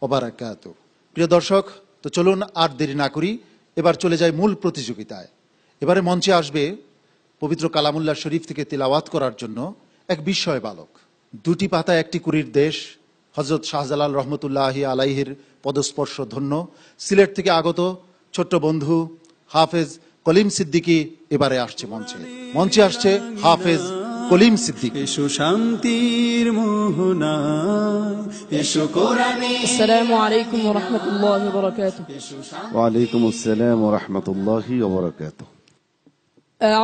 ওয়া বারাকাতুহু। প্রিয় দর্শক, তো চলুন আর দেরি না করি, এবার চলে যাই মূল প্রতিযোগিতায়। এবারে মঞ্চে আসবে পবিত্র কালামুল্লাহ শরীফ থেকে তিলাওয়াত করার জন্য এক বিস্ময় বালক। দুটি পাতা একটি কুড়ির দেশ, হযরত শাহজালাল রহমতুল্লাহি আলাইহির পদস্পর্শ ধন্য সিলেট থেকে আগত ছোট্ট বন্ধু হাফেজ কলিম সিদ্দিকী এবারে আসছে মঞ্চে। মঞ্চে আসছে হাফেজ কলিম সিদ্দিকী। এসো শান্তির মোহনা, এসো কোরআনে। আসসালামু আলাইকুম ওয়া রাহমাতুল্লাহি ওয়া বারাকাতুহু। ওয়া আলাইকুম আসসালাম ওয়া রাহমাতুল্লাহি ওয়া বারাকাতুহু।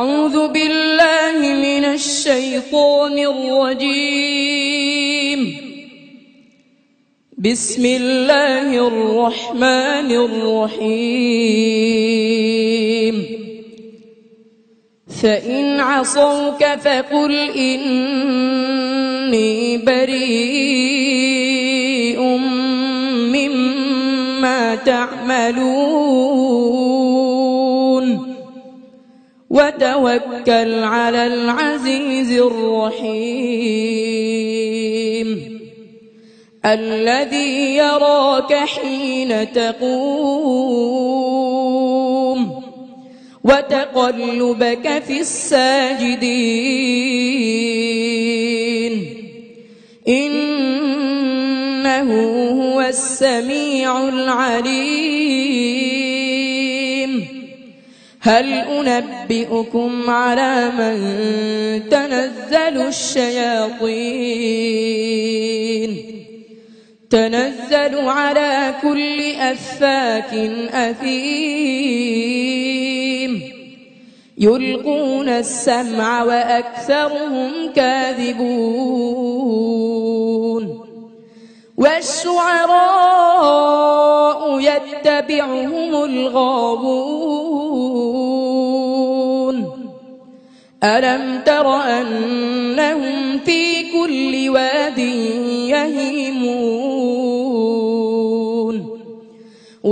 আউযু বিল্লাহি মিনাশ শাইতানির রাজীম। বিসমিল্লাহির রহমানির রহিম। فإن عصوك فقل إني بريء مما تعملون وتوكل على العزيز الرحيم الذي يراك حين تقوم وتقلبك في الساجدين إنه هو السميع العليم هل أنبئكم على من تنزل الشياطين تنزل على كل أفاك أثيم يلقون السمع وأكثرهم كاذبون والشعراء يتبعهم الغاوون ألم تر أنهم في كل واد يهيمون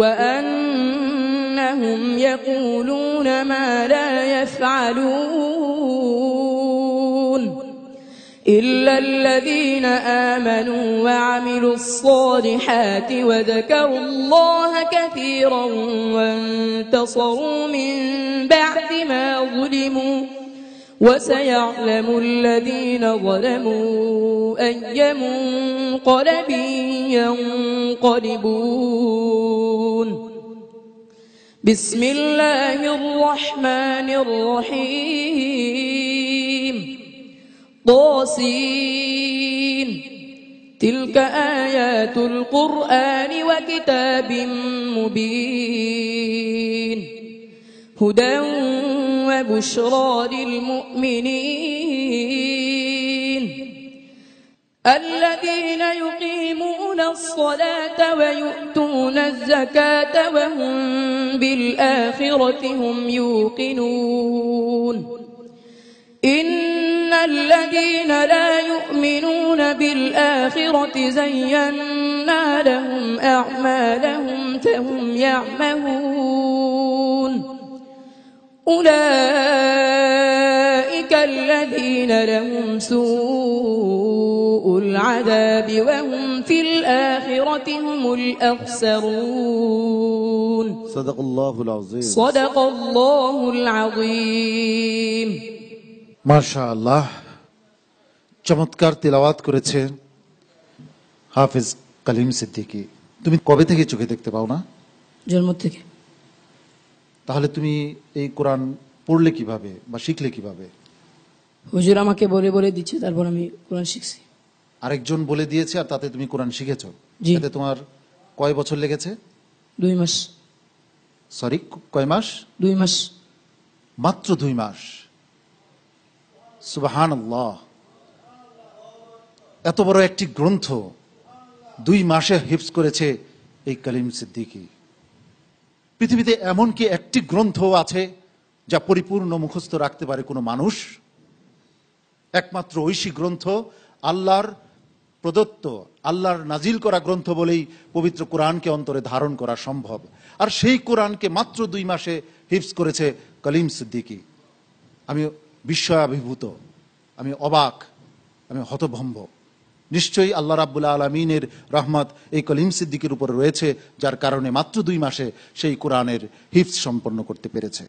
وأنهم يقولون ما لا يفعلون إلا الذين آمنوا وعملوا الصالحات وذكروا الله كثيرا وانتصروا من بعد ما ظلموا وسيعلم الذين ظلموا أي منقلب ينقلبون بسم الله الرحمن الرحيم طاسين تلك آيات القرآن وكتاب مبين هدى وبشرى للمؤمنين الذين يقيمون الصلاة ويؤتون الزكاة وهم بالآخرة هم يوقنون إن الذين لا يؤمنون بالآخرة زينا لهم أعمالهم فهم يعمهون أولئك الذين لهم سوء العذاب وهم في الآخرة هم الأخسرون صدق الله العظيم صدق الله العظيم মাশাআল্লাহ, চমৎকার তিলাওয়াত করেছে হাফেজ কলিম সিদ্দিকী। তুমি কবে থেকে চোখে দেখতে পাও না? জন্ম থেকে। তাহলে তুমি এই কোরআন পড়লে কিভাবে বা শিখলে কিভাবে? হুজুর আমাকে বলে বলে দিচ্ছে, তারপর আমি কোরআন শিখছি। আরেকজন বলে দিয়েছে আর তাতে তুমি কোরআন শিখেছো? জি। তাতে তোমার কয় বছর লেগেছে? 2 মাস। সরি, কয় মাস? 2 মাস। মাত্র 2 মাস। সুবহানাল্লাহ, এত বড় একটি গ্রন্থ 2 মাসে হিফজ করেছে এই কলিম সিদ্দিকী। পৃথিবীতে এমন কি একটি গ্রন্থ আছে যা পরিপূর্ণ মুখস্থ রাখতে পারে কোনো মানুষ? একমাত্র ঐশী গ্রন্থ, আল্লাহর প্রদত্ত, আল্লাহর নাজিল করা গ্রন্থ বলেই পবিত্র কোরআনকে অন্তরে ধারণ করা সম্ভব। আর সেই কোরআনকে মাত্র 2 মাসে হিফজ করেছে কলিম সিদ্দিকী। আমি বিস্ময়াভিভূত, আমি অবাক, আমি হতভম্ব। নিশ্চয়ই আল্লাহ রাব্বুল আলমিনের রহমত এই কলিম সিদ্দিকের উপর রয়েছে, যার কারণে মাত্র 2 মাসে সেই কোরআনের হিফজ সম্পন্ন করতে পেরেছে।